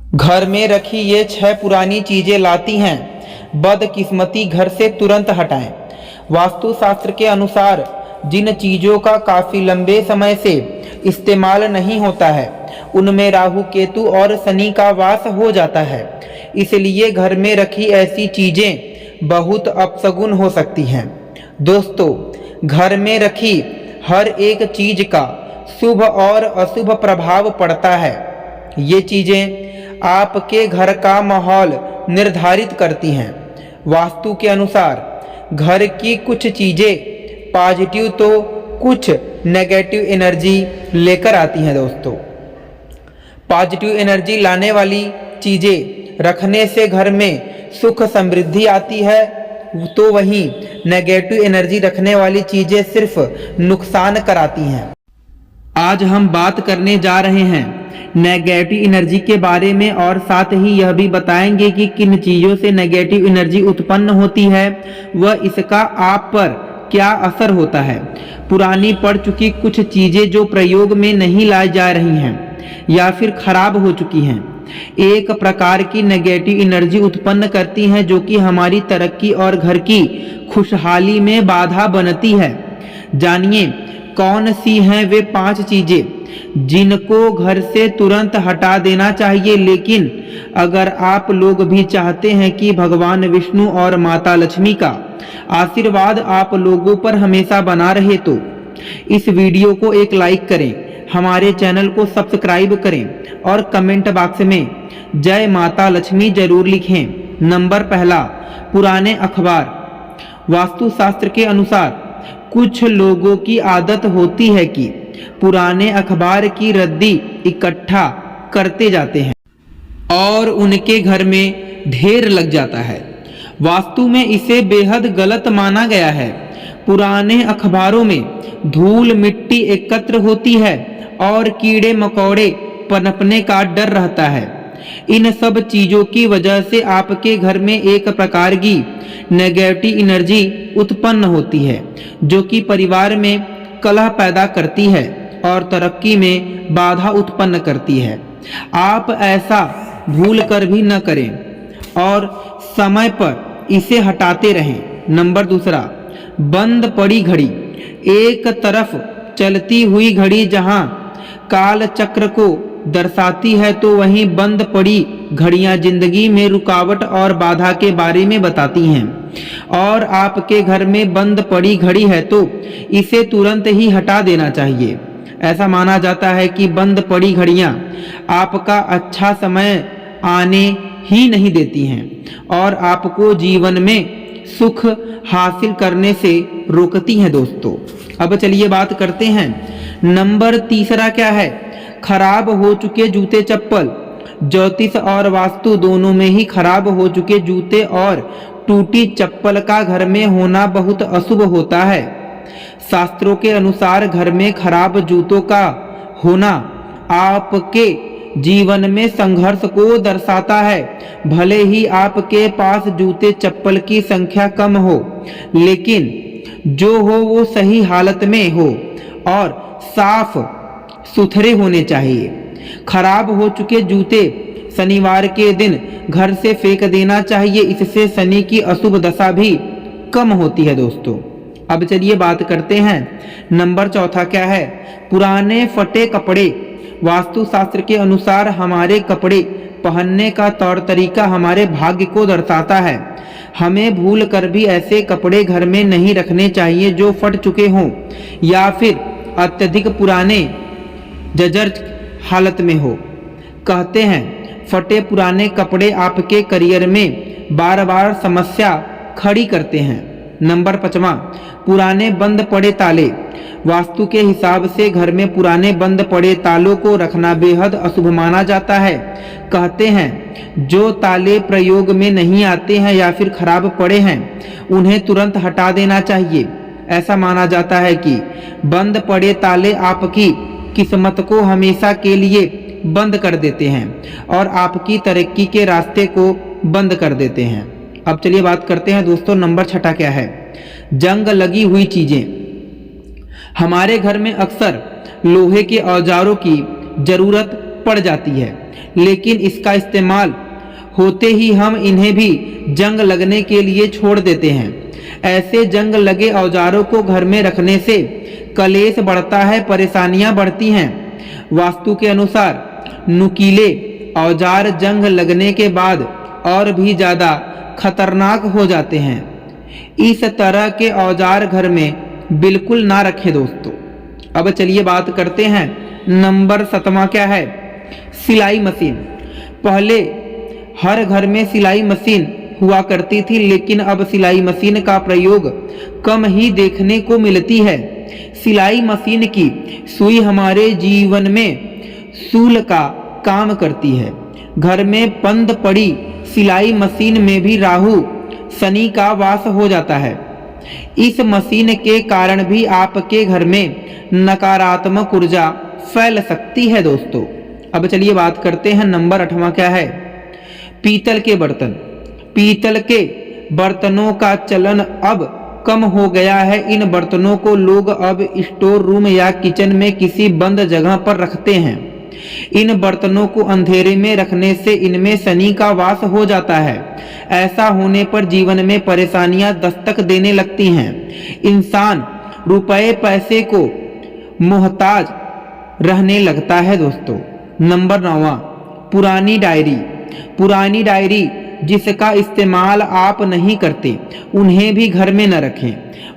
घर में रखी ये 6 पुरानी चीजें लाती हैं बदकिस्मती, घर से तुरंत हटाएं। वास्तुशास्त्र के अनुसार जिन चीजों का काफी लंबे समय से इस्तेमाल नहीं होता है उनमें राहु, केतु और शनि का वास हो जाता है। इसलिए घर में रखी ऐसी चीजें बहुत अपशगुन हो सकती हैं। दोस्तों, घर में रखी हर एक चीज का शुभ और अशुभ प्रभाव पड़ता है। ये चीजें आपके घर का माहौल निर्धारित करती हैं। वास्तु के अनुसार घर की कुछ चीजें पॉजिटिव तो कुछ नेगेटिव एनर्जी लेकर आती हैं। दोस्तों, पॉजिटिव एनर्जी लाने वाली चीजें रखने से घर में सुख समृद्धि आती है, तो वहीं नेगेटिव एनर्जी रखने वाली चीजें सिर्फ नुकसान कराती हैं। आज हम बात करने जा रहे हैं नेगेटिव एनर्जी के बारे में और साथ ही यह भी बताएंगे कि किन चीज़ों से नेगेटिव एनर्जी उत्पन्न होती है व इसका आप पर क्या असर होता है। पुरानी पड़ चुकी कुछ चीज़ें जो प्रयोग में नहीं लाई जा रही हैं या फिर खराब हो चुकी हैं, एक प्रकार की नेगेटिव एनर्जी उत्पन्न करती हैं जो कि हमारी तरक्की और घर की खुशहाली में बाधा बनती है। जानिए कौन सी हैं वे 5 चीजें जिनको घर से तुरंत हटा देना चाहिए। लेकिन अगर आप लोग भी चाहते हैं कि भगवान विष्णु और माता लक्ष्मी का आशीर्वाद आप लोगों पर हमेशा बना रहे तो इस वीडियो को एक लाइक करें, हमारे चैनल को सब्सक्राइब करें और कमेंट बॉक्स में जय माता लक्ष्मी जरूर लिखें। नंबर पहला, पुराने अखबार। वास्तुशास्त्र के अनुसार कुछ लोगों की आदत होती है कि पुराने अखबार की रद्दी इकट्ठा करते जाते हैं और उनके घर में ढेर लग जाता है। वास्तु में इसे बेहद गलत माना गया है। पुराने अखबारों में धूल मिट्टी एकत्र होती है और कीड़े मकोड़े पनपने का डर रहता है। इन सब चीजों की वजह से आपके घर में एक प्रकार की नेगेटिव एनर्जी उत्पन्न होती है जो कि परिवार में कलह पैदा करती है और तरक्की में बाधा उत्पन्न करती है। आप ऐसा भूल कर भी न करें और समय पर इसे हटाते रहें। नंबर दूसरा, बंद पड़ी घड़ी। एक तरफ चलती हुई घड़ी जहां काल चक्र को दर्शाती है तो वहीं बंद पड़ी घड़ियां जिंदगी में रुकावट और बाधा के बारे में बताती हैं। और आपके घर में बंद पड़ी घड़ी है तो इसे तुरंत ही हटा देना चाहिए। ऐसा माना जाता है कि बंद पड़ी घड़ियां आपका अच्छा समय आने ही नहीं देती हैं और आपको जीवन में सुख हासिल करने से रोकती हैं। दोस्तों, अब चलिए बात करते हैं। नंबर तीसरा क्या है? खराब हो चुके जूते चप्पल। ज्योतिष और वास्तु दोनों में ही खराब हो चुके जूते और टूटी चप्पल का घर में होना बहुत अशुभ होता है। शास्त्रों के अनुसार घर में खराब जूतों का होना आपके जीवन में संघर्ष को दर्शाता है। भले ही आपके पास जूते चप्पल की संख्या कम हो, लेकिन जो हो वो सही हालत में हो और साफ सुथरे होने चाहिए। खराब हो चुके जूते शनिवार के दिन घर से फेंक देना चाहिए, इससे शनि की अशुभ दशा भी कम होती है। दोस्तों, अब चलिए बात करते हैं। नंबर चौथा क्या है? पुराने फटे कपड़े। वास्तुशास्त्र के अनुसार हमारे कपड़े पहनने का तौर तरीका हमारे भाग्य को दर्शाता है। हमें भूल कर भी ऐसे कपड़े घर में नहीं रखने चाहिए जो फट चुके हों या फिर अत्यधिक पुराने जर्जर हालत में हो। कहते हैं फटे पुराने कपड़े आपके करियर में बार बार समस्या खड़ी करते हैं। नंबर 5वां, पुराने बंद पड़े ताले। वास्तु के हिसाब से घर में पुराने बंद पड़े तालों को रखना बेहद अशुभ माना जाता है। कहते हैं जो ताले प्रयोग में नहीं आते हैं या फिर खराब पड़े हैं उन्हें तुरंत हटा देना चाहिए। ऐसा माना जाता है कि बंद पड़े ताले आपकी किस्मत को हमेशा के लिए बंद कर देते हैं और आपकी तरक्की के रास्ते को बंद कर देते हैं। अब चलिए बात करते हैं दोस्तों। नंबर 6 क्या है? जंग लगी हुई चीजें। हमारे घर में अक्सर लोहे के औजारों की जरूरत पड़ जाती है। लेकिन इसका इस्तेमाल होते ही हम इन्हें भी जंग लगने के लिए छोड़ देते हैं। ऐसे जंग लगे औजारों को घर में रखने से कलेश बढ़ता है, परेशानियां बढ़ती हैं। वास्तु के अनुसार नुकीले औजार जंग लगने के बाद और भी ज़्यादा खतरनाक हो जाते हैं। इस तरह के औजार घर में बिल्कुल ना रखें दोस्तों। अब चलिए बात करते हैं नंबर 7वां क्या है, सिलाई मशीन। पहले हर घर में सिलाई मशीन हुआ करती थी, लेकिन अब सिलाई मशीन का प्रयोग कम ही देखने को मिलती है। सिलाई मशीन की सुई हमारे जीवन में सूल का काम करती है। घर में बंद पड़ी सिलाई मशीन में भी राहु शनि का वास हो जाता है। इस मशीन के कारण भी आपके घर में नकारात्मक ऊर्जा फैल सकती है दोस्तों। अब चलिए बात करते हैं नंबर 8वां क्या है, पीतल के बर्तन। पीतल के बर्तनों का चलन अब कम हो गया है। इन बर्तनों को लोग अब स्टोर रूम या किचन में किसी बंद जगह पर रखते हैं। इन बर्तनों को अंधेरे में रखने से इनमें शनि का वास हो जाता है। ऐसा होने पर जीवन में परेशानियां दस्तक देने लगती हैं। इंसान रुपए पैसे को मोहताज रहने लगता है दोस्तों। नंबर 9वां, पुरानी डायरी। पुरानी डायरी जिसका इस्तेमाल आप नहीं करते उन्हें भी घर में न रखें।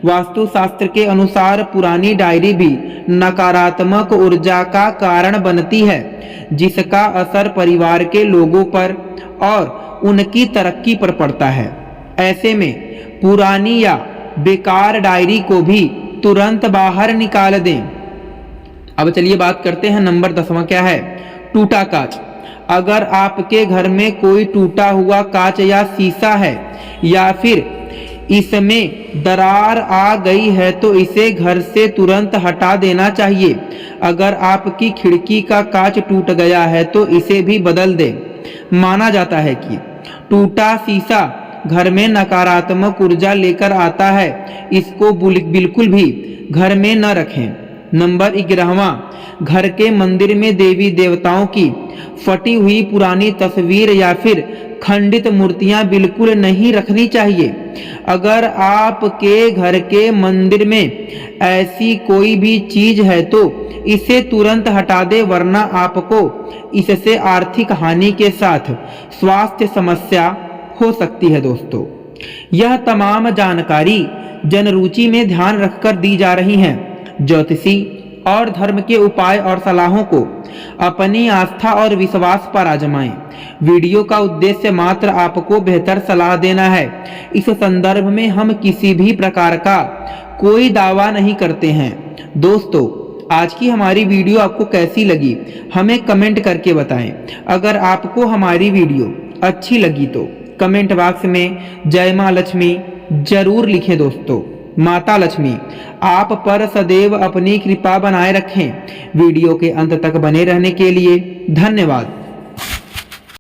वास्तु शास्त्र के अनुसार पुरानी डायरी भी नकारात्मक ऊर्जा का कारण बनती है, जिसका असर परिवार के लोगों पर और उनकी तरक्की पर पड़ता है। ऐसे में पुरानी या बेकार डायरी को भी तुरंत बाहर निकाल दें। अब चलिए बात करते हैं नंबर 10वां क्या है, टूटा कांच। अगर आपके घर में कोई टूटा हुआ कांच या शीशा है या फिर इसमें दरार आ गई है तो इसे घर से तुरंत हटा देना चाहिए। अगर आपकी खिड़की का कांच टूट गया है तो इसे भी बदल दें। माना जाता है कि टूटा शीशा घर में नकारात्मक ऊर्जा लेकर आता है। इसको बिल्कुल भी घर में न रखें। नंबर 11वां, घर के मंदिर में देवी देवताओं की फटी हुई पुरानी तस्वीर या फिर खंडित मूर्तियां बिल्कुल नहीं रखनी चाहिए। अगर आपके घर के मंदिर में ऐसी कोई भी चीज है तो इसे तुरंत हटा दे, वरना आपको इससे आर्थिक हानि के साथ स्वास्थ्य समस्या हो सकती है दोस्तों। यह तमाम जानकारी जनरुचि में ध्यान रखकर दी जा रही हैं। ज्योतिषी और धर्म के उपाय और सलाहों को अपनी आस्था और विश्वास पर आजमाएं। वीडियो का उद्देश्य मात्र आपको बेहतर सलाह देना है। इस संदर्भ में हम किसी भी प्रकार का कोई दावा नहीं करते हैं। दोस्तों, आज की हमारी वीडियो आपको कैसी लगी हमें कमेंट करके बताएं। अगर आपको हमारी वीडियो अच्छी लगी तो कमेंट बॉक्स में जय मां लक्ष्मी जरूर लिखें दोस्तों। माता लक्ष्मी आप पर सदैव अपनी कृपा बनाए रखें। वीडियो के अंत तक बने रहने के लिए धन्यवाद।